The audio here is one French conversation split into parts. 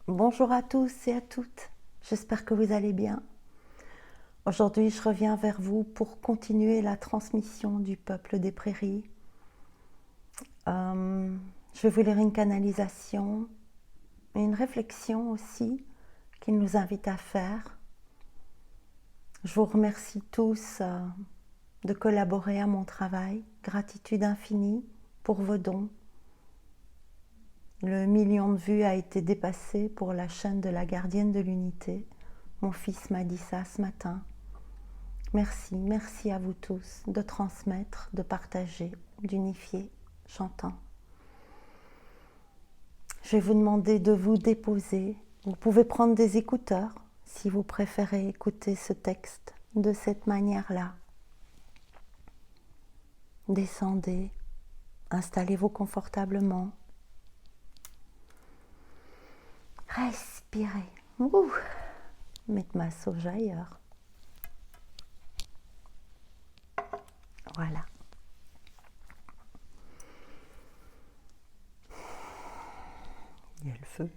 Bonjour à tous et à toutes, j'espère que vous allez bien. Aujourd'hui, je reviens vers vous pour continuer la transmission du peuple des prairies. Je vais vous lire une canalisation et une réflexion aussi qu'il nous invite à faire. Je vous remercie tous de collaborer à mon travail. Gratitude infinie pour vos dons. Le million de vues a été dépassé pour la chaîne de la gardienne de l'unité. Mon fils m'a dit ça ce matin. Merci à vous tous de transmettre, de partager, d'unifier. J'entends. Je vais vous demander de vous déposer. Vous pouvez prendre des écouteurs si vous préférez écouter ce texte de cette manière-là. Descendez, installez-vous confortablement. Respirez. Ouh. Mettez ma sauge ailleurs. Voilà. Il y a le feu.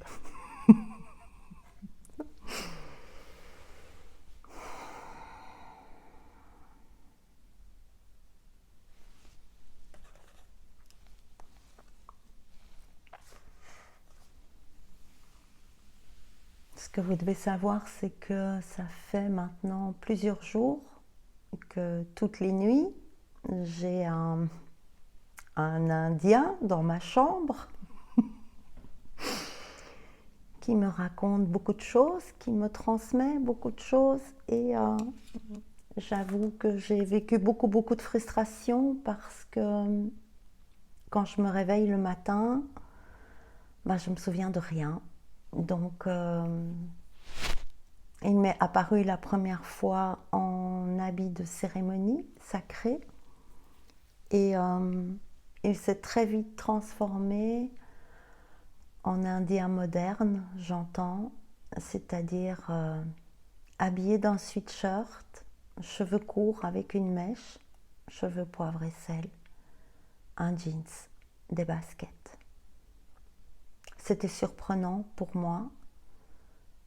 Ce que vous devez savoir, c'est que ça fait maintenant plusieurs jours que toutes les nuits, j'ai un Indien dans ma chambre qui me raconte beaucoup de choses, qui me transmet beaucoup de choses et j'avoue que j'ai vécu beaucoup de frustration parce que quand je me réveille le matin, je me souviens de rien. Donc il m'est apparu la première fois en habit de cérémonie sacrée et il s'est très vite transformé en indien moderne, j'entends, c'est-à-dire habillé d'un sweatshirt, cheveux courts avec une mèche, cheveux poivre et sel, un jeans, des baskets. C'était surprenant pour moi.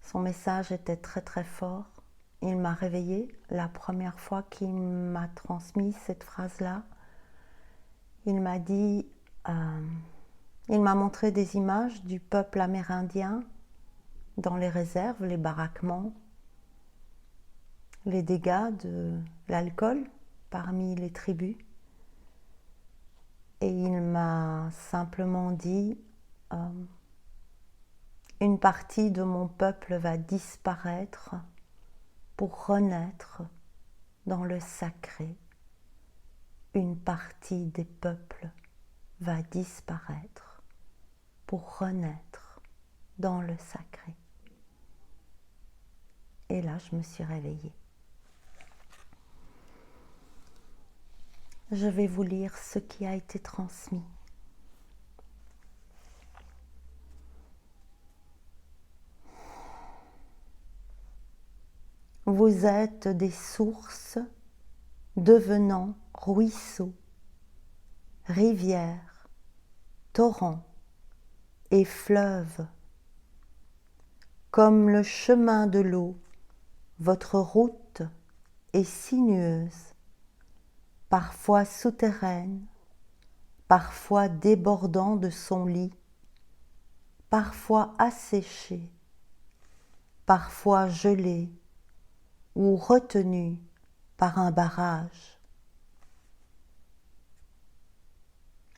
Son message était très fort. Il m'a réveillée la première fois qu'il m'a transmis cette phrase-là. Il m'a dit, il m'a montré des images du peuple amérindien dans les réserves, les baraquements, les dégâts de l'alcool parmi les tribus. Et il m'a simplement dit, une partie de mon peuple va disparaître pour renaître dans le sacré. Une partie des peuples va disparaître pour renaître dans le sacré. Et là, je me suis réveillée. Je vais vous lire ce qui a été transmis. Vous êtes des sources devenant ruisseaux, rivières, torrents et fleuves. Comme le chemin de l'eau, votre route est sinueuse, parfois souterraine, parfois débordant de son lit, parfois asséchée, parfois gelée ou retenue par un barrage.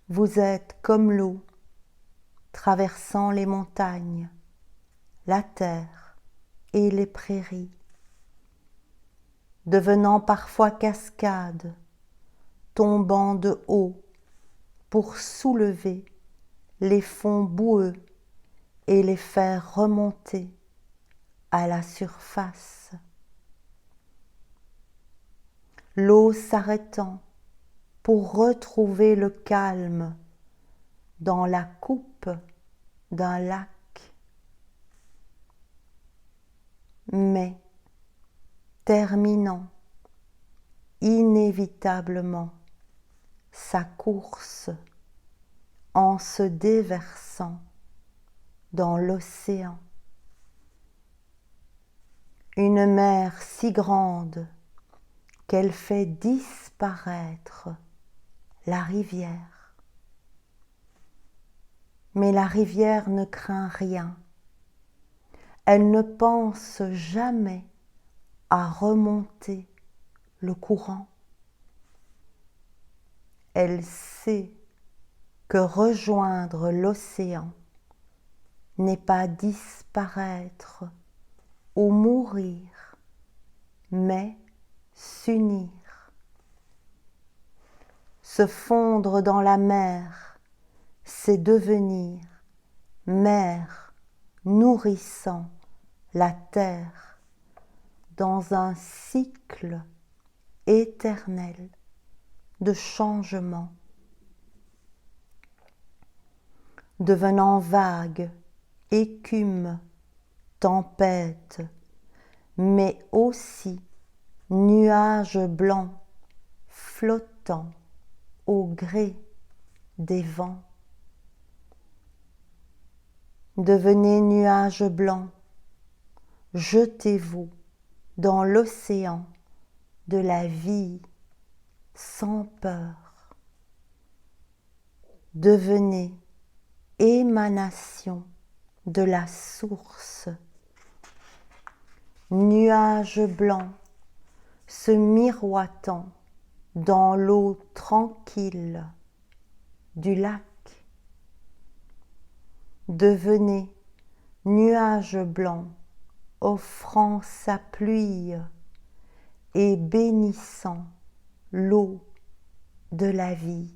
Vous êtes comme l'eau, traversant les montagnes, la terre et les prairies, devenant parfois cascade, tombant de haut pour soulever les fonds boueux et les faire remonter à la surface. L'eau s'arrêtant pour retrouver le calme dans la coupe d'un lac. Mais terminant inévitablement sa course en se déversant dans l'océan une mer si grande qu'elle fait disparaître la rivière. Mais la rivière ne craint rien. Elle ne pense jamais à remonter le courant. Elle sait que rejoindre l'océan n'est pas disparaître ou mourir, mais s'unir. Se fondre dans la mer, c'est devenir mer nourrissant la terre dans un cycle éternel de changement, devenant vague, écume, tempête, mais aussi nuage blanc flottant au gré des vents. Devenez nuage blanc, jetez-vous dans l'océan de la vie sans peur. Devenez émanation de la source. Nuage blanc se miroitant dans l'eau tranquille du lac. Devenez nuage blanc offrant sa pluie et bénissant l'eau de la vie.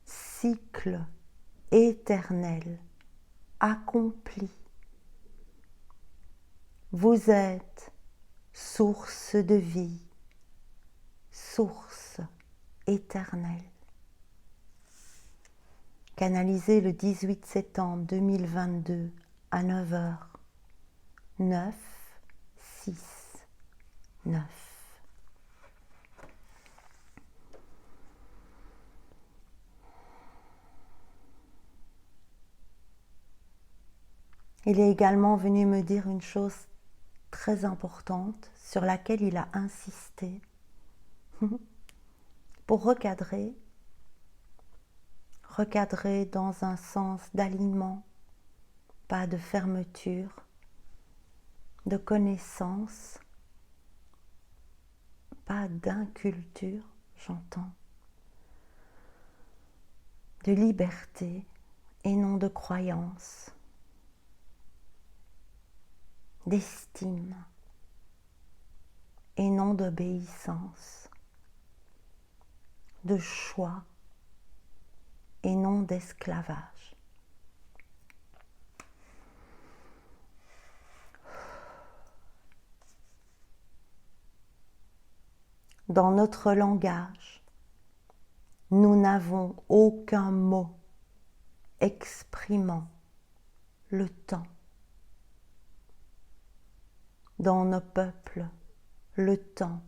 Cycle éternel accompli. Vous êtes source de vie, source éternelle. Canalisé le 18 septembre 2022 à 9h, 9, 6, 9. Il est également venu me dire une chose très importante sur laquelle il a insisté pour recadrer dans un sens d'alignement, pas de fermeture, de connaissance, pas d'inculture, j'entends, de liberté et non de croyance, d'estime et non d'obéissance, de choix et non d'esclavage. Dans notre langage, nous n'avons aucun mot exprimant le temps. Dans nos peuples, le temps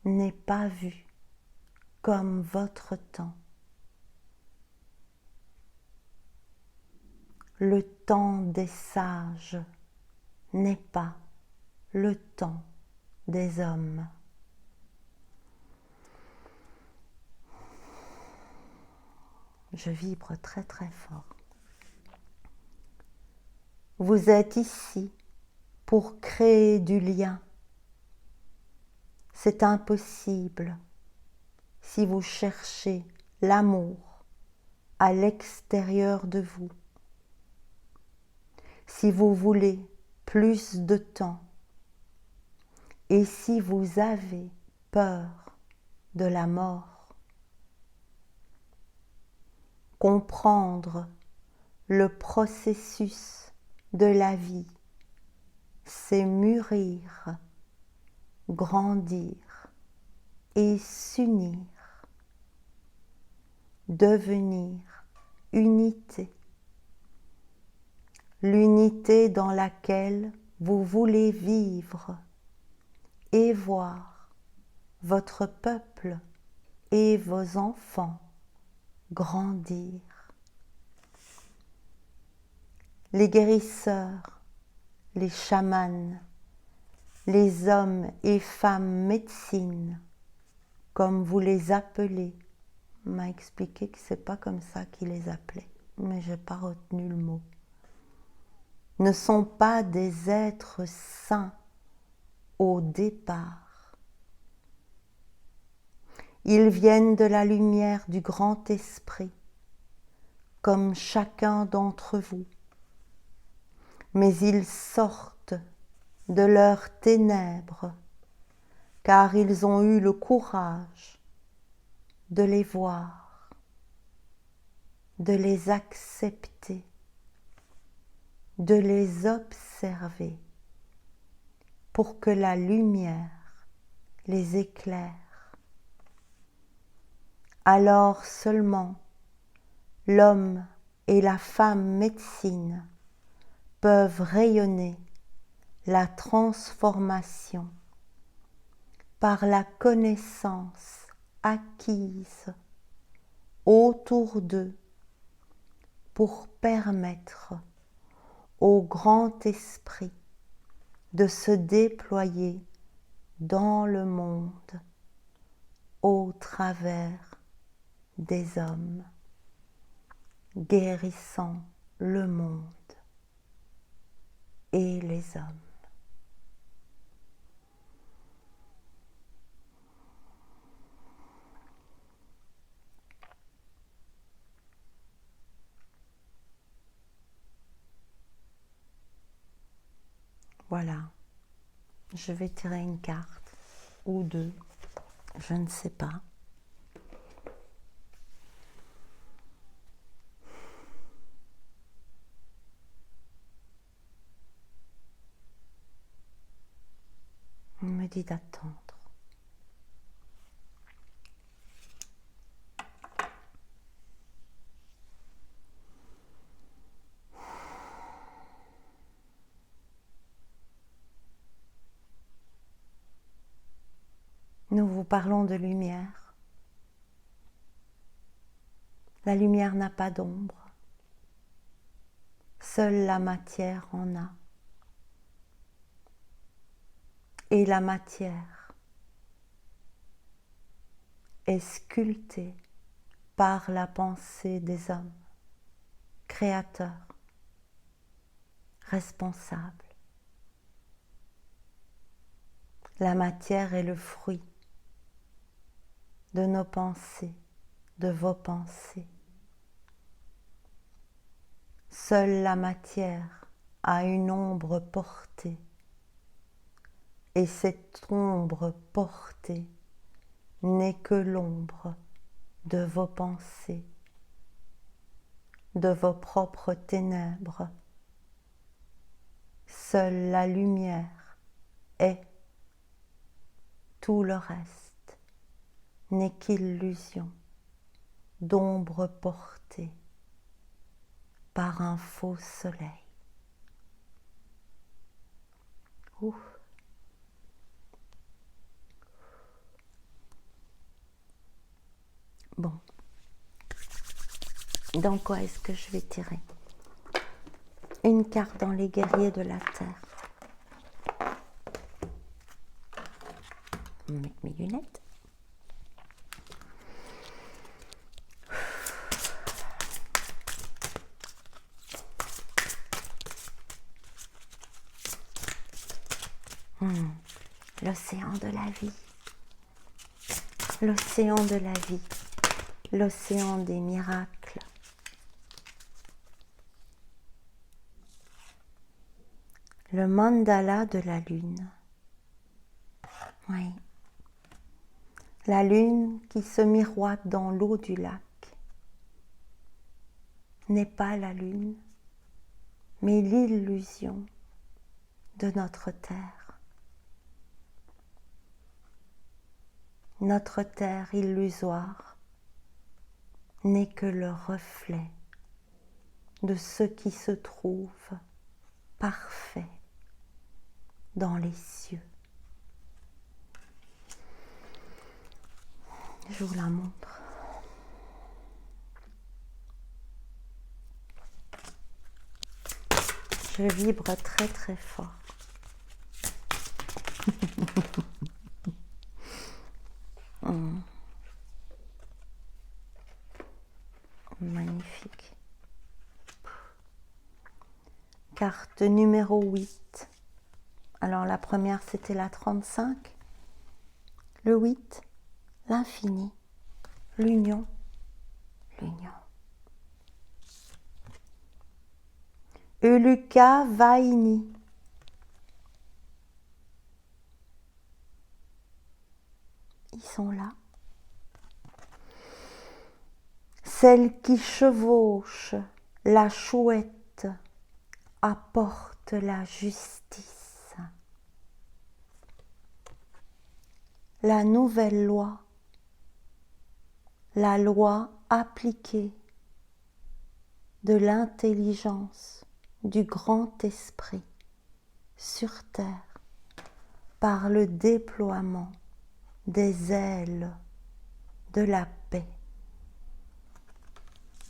n'est pas vu comme votre temps. Le temps des sages n'est pas le temps des hommes. Je vibre très très fort. Vous êtes ici pour créer du lien. C'est impossible si vous cherchez l'amour à l'extérieur de vous. Si vous voulez plus de temps et si vous avez peur de la mort, comprendre le processus de la vie, c'est mûrir, grandir et s'unir, devenir unité. L'unité dans laquelle vous voulez vivre et voir votre peuple et vos enfants grandir. Les guérisseurs, les chamans, les hommes et femmes médecines, comme vous les appelez, m'a expliqué que c'est pas comme ça qu'il les appelait, mais j'ai pas retenu le mot, ne sont pas des êtres saints au départ. Ils viennent de la lumière du grand esprit, comme chacun d'entre vous, mais ils sortent de leurs ténèbres, car ils ont eu le courage de les voir, de les accepter, de les observer, pour que la lumière les éclaire. Alors seulement l'homme et la femme médecine peuvent rayonner la transformation par la connaissance acquise autour d'eux pour permettre au grand esprit de se déployer dans le monde au travers des hommes, guérissant le monde et les hommes. Voilà, je vais tirer une carte ou deux, je ne sais pas. On me dit d'attendre. Nous vous parlons de lumière. La lumière n'a pas d'ombre. Seule la matière en a. Et la matière est sculptée par la pensée des hommes, créateurs, responsables. La matière est le fruit de nos pensées, de vos pensées. Seule la matière a une ombre portée, et cette ombre portée n'est que l'ombre de vos pensées, de vos propres ténèbres. Seule la lumière est, tout le reste n'est qu'illusion d'ombre portée par un faux soleil. Ouf. Bon. Dans quoi est-ce que je vais tirer? Une carte dans les guerriers de la terre. Je vais mettre mes lunettes. L'océan de la vie. L'océan de la vie. L'océan des miracles. Le mandala de la lune. Oui. La lune qui se miroite dans l'eau du lac n'est pas la lune, mais l'illusion de notre terre. Notre terre illusoire n'est que le reflet de ce qui se trouve parfait dans les cieux. Je vous la montre. Je vibre très très fort. Magnifique. Carte numéro 8. Alors la première c'était la 35. Le 8, l'infini, l'union, l'union. Euluka Vaini. Ils sont là. Celle qui chevauche la chouette apporte la justice. La nouvelle loi, la loi appliquée de l'intelligence du grand esprit sur terre par le déploiement des ailes de la paix.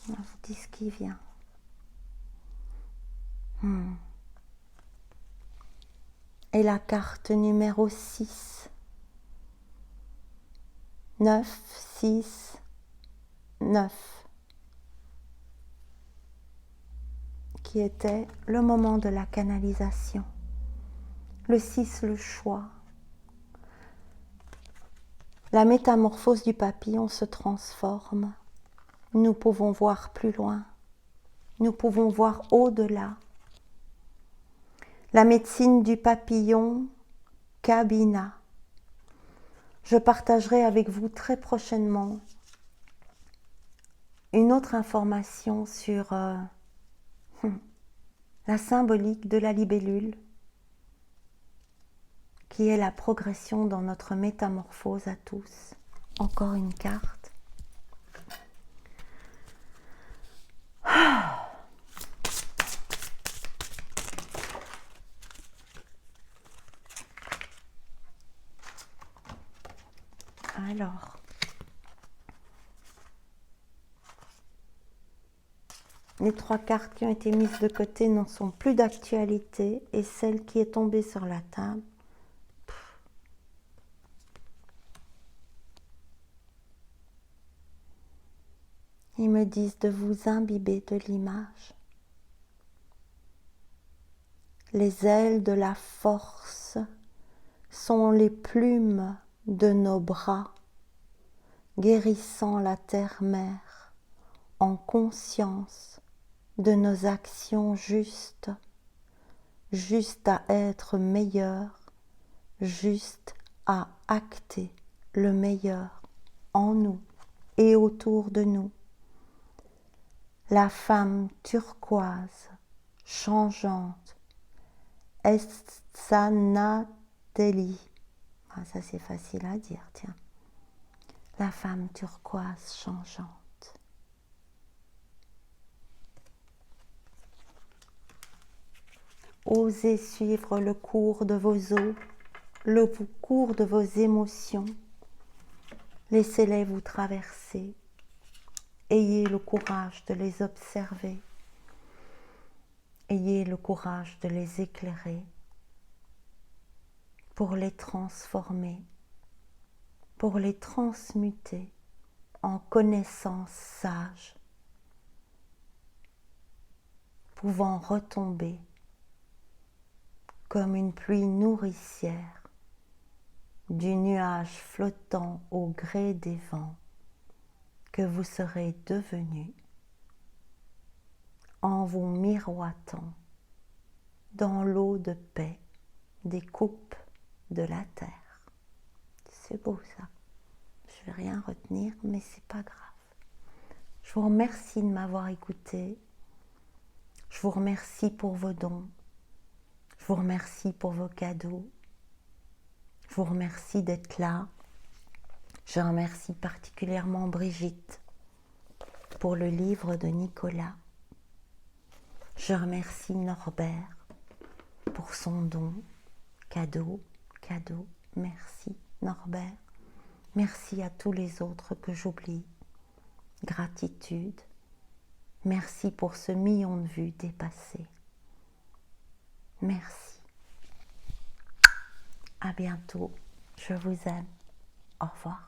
On vous dit ce qui vient. Et la carte numéro 6. 9, 6, 9. Qui était le moment de la canalisation. Le 6, le choix. La métamorphose du papillon se transforme. Nous pouvons voir plus loin. Nous pouvons voir au-delà. La médecine du papillon, Kabina. Je partagerai avec vous très prochainement une autre information sur la symbolique de la libellule, qui est la progression dans notre métamorphose à tous. Encore une carte. Alors, les 3 cartes qui ont été mises de côté n'en sont plus d'actualité et celle qui est tombée sur la table, ils me disent de vous imbiber de l'image. Les ailes de la force sont les plumes de nos bras, guérissant la terre-mère en conscience de nos actions justes, justes à être meilleures, justes à acter le meilleur en nous et autour de nous. La femme turquoise, changeante, Essanateli. Ah, ça c'est facile à dire, tiens. La femme turquoise changeante. Osez suivre le cours de vos eaux, le cours de vos émotions. Laissez-les vous traverser. Ayez le courage de les observer. Ayez le courage de les éclairer pour les transformer, pour les transmuter en connaissances sages, pouvant retomber comme une pluie nourricière du nuage flottant au gré des vents que vous serez devenus en vous miroitant dans l'eau de paix des coupes de la terre. C'est beau ça. Je vais rien retenir, mais c'est pas grave. Je vous remercie de m'avoir écouté. Je vous remercie pour vos dons. Je vous remercie pour vos cadeaux. Je vous remercie d'être là. Je remercie particulièrement Brigitte pour le livre de Nicolas. Je remercie Norbert pour son don. Cadeau, cadeau. Merci Norbert. Merci à tous les autres que j'oublie. Gratitude. Merci pour ce million de vues dépassées. Merci. À bientôt. Je vous aime. Au revoir.